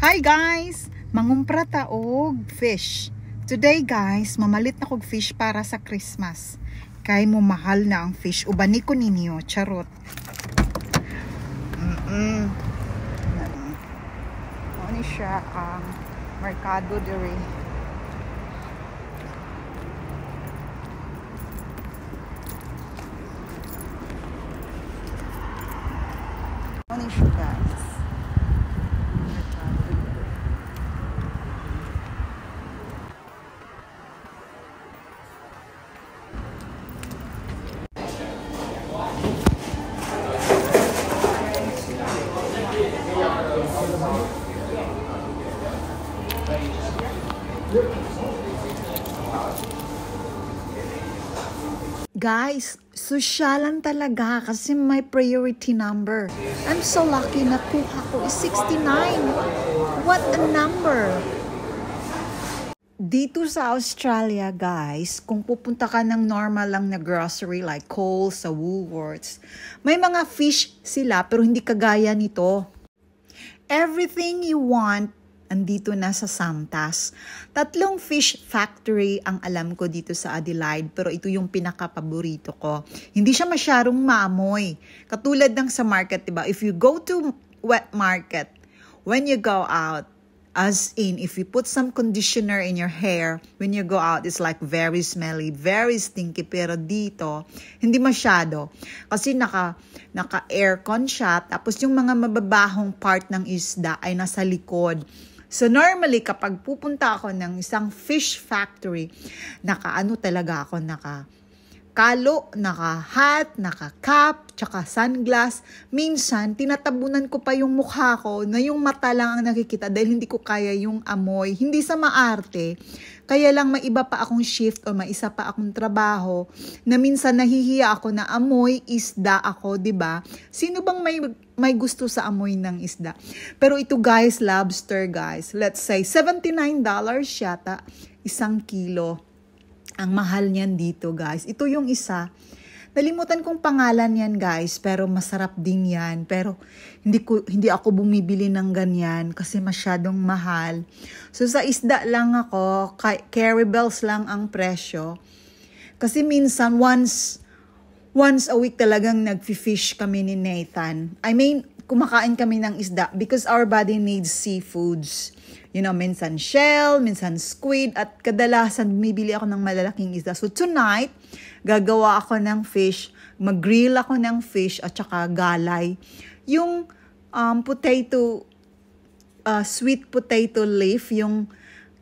Hi guys! Mangumpra ta og fish. Today guys, mamalit na kog fish para sa Christmas. Kay mo mahal na ang fish. Ubani ko ninyo, charot. Ano siya ang merkado diri. Ano siya guys? Guys, sosyalan talaga kasi may priority number. I'm so lucky na kuha ko is 69. What a number! Dito sa Australia, guys, kung pupunta ka ng normal lang na grocery like Coles, sa Woolworths, may mga fish sila pero hindi kagaya nito. Everything you want, andito na sa Samtas. 3 fish factory ang alam ko dito sa Adelaide, pero ito yung pinaka-paborito ko. Hindi siya masyadong maamoy. Katulad ng sa market, diba? If you go to wet market, when you go out, as in, if you put some conditioner in your hair, when you go out, it's like very smelly, very stinky. Pero dito, hindi masyado. Kasi naka-aircon siya, tapos yung mga mababahong part ng isda ay nasa likod. So normally, kapag pupunta ako ng isang fish factory, naka-ano talaga ako, naka-kalo, naka-hat, naka-cap, tsaka sunglass. Minsan, tinatabunan ko pa yung mukha ko na yung mata lang ang nakikita dahil hindi ko kaya yung amoy. Hindi sa maarte, kaya lang may iba pa akong shift o may isa pa akong trabaho na minsan nahihiya ako na amoy isda ako, 'di ba? Sino bang may gusto sa amoy ng isda? Pero ito guys, lobster guys. Let's say $79 yata 1 kilo. Ang mahal niyan dito guys. Ito yung isa. Nalimutan kong pangalan yan guys, pero masarap din yan. Pero hindi ako bumibili ng ganyan kasi masyadong mahal. So sa isda lang ako, caribels lang ang presyo. Kasi minsan once a week talagang nag-fish kami ni Nathan. I mean, kumakain kami ng isda because our body needs seafoods. You know, minsan shell, minsan squid, at kadalasan bumibili ako ng malalaking isda. So tonight, gagawa ako ng fish, mag-grill ako ng fish at saka galay. Yung potato, sweet potato leaf, yung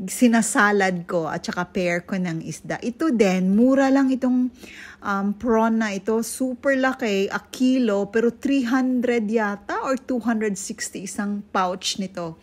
sinasalad ko at saka pair ko ng isda. Ito din, mura lang itong prawn na ito. Super laki, 1 kilo, pero 300 yata or 260 isang pouch nito.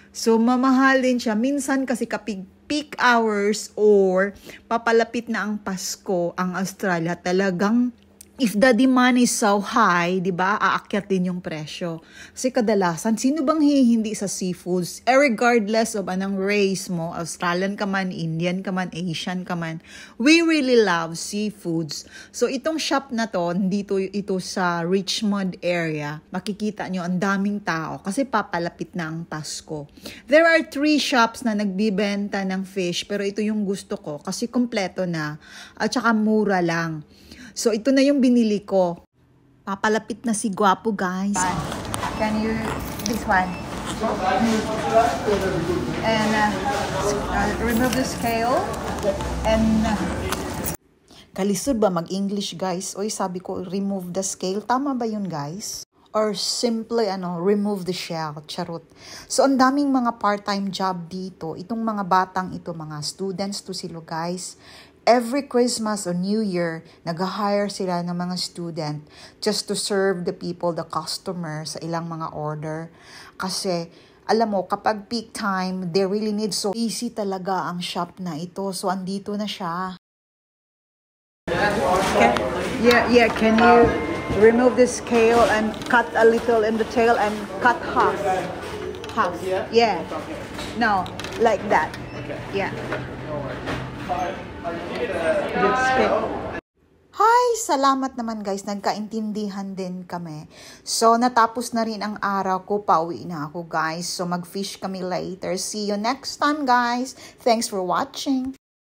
So, mamahal din siya. Minsan kasi kapag peak hours or papalapit na ang Pasko, ang Australia, talagang if the demand is so high, di ba, aakyat din yung presyo. Kasi kadalasan, sino bang hindi sa seafoods? Regardless of anong race mo, Australian ka man, Indian ka man, Asian ka man, we really love seafoods. So itong shop na to, dito ito sa Richmond area, makikita nyo ang daming tao kasi papalapit na ang Pasko. There are 3 shops na nagbibenta ng fish, pero ito yung gusto ko kasi kompleto na at saka mura lang. So, ito na yung binili ko. Papalapit na si Guapo, guys. Can you, this one? And remove the scale. And, kalisod ba mag-English, guys? Oy, sabi ko, remove the scale. Tama ba yun, guys? Or simply, remove the shell. Charot. So, ang daming mga part-time job dito. Itong mga batang ito, mga students to sila, guys. Every Christmas or New Year, nag-hire sila ng mga student just to serve the people, the customer sa ilang mga order. Kasi, alam mo, kapag peak time, they really need, so easy talaga ang shop na ito. So, andito na siya. Can you remove the scale and cut a little in the tail and cut half? Half, yeah. No, like that. Yeah. Hi! Salamat naman guys, nagkaintindihan din kami. So, natapos na rin ang araw ko, pauwi na ako guys. So, mag-fish kami later. See you next time guys. Thanks for watching.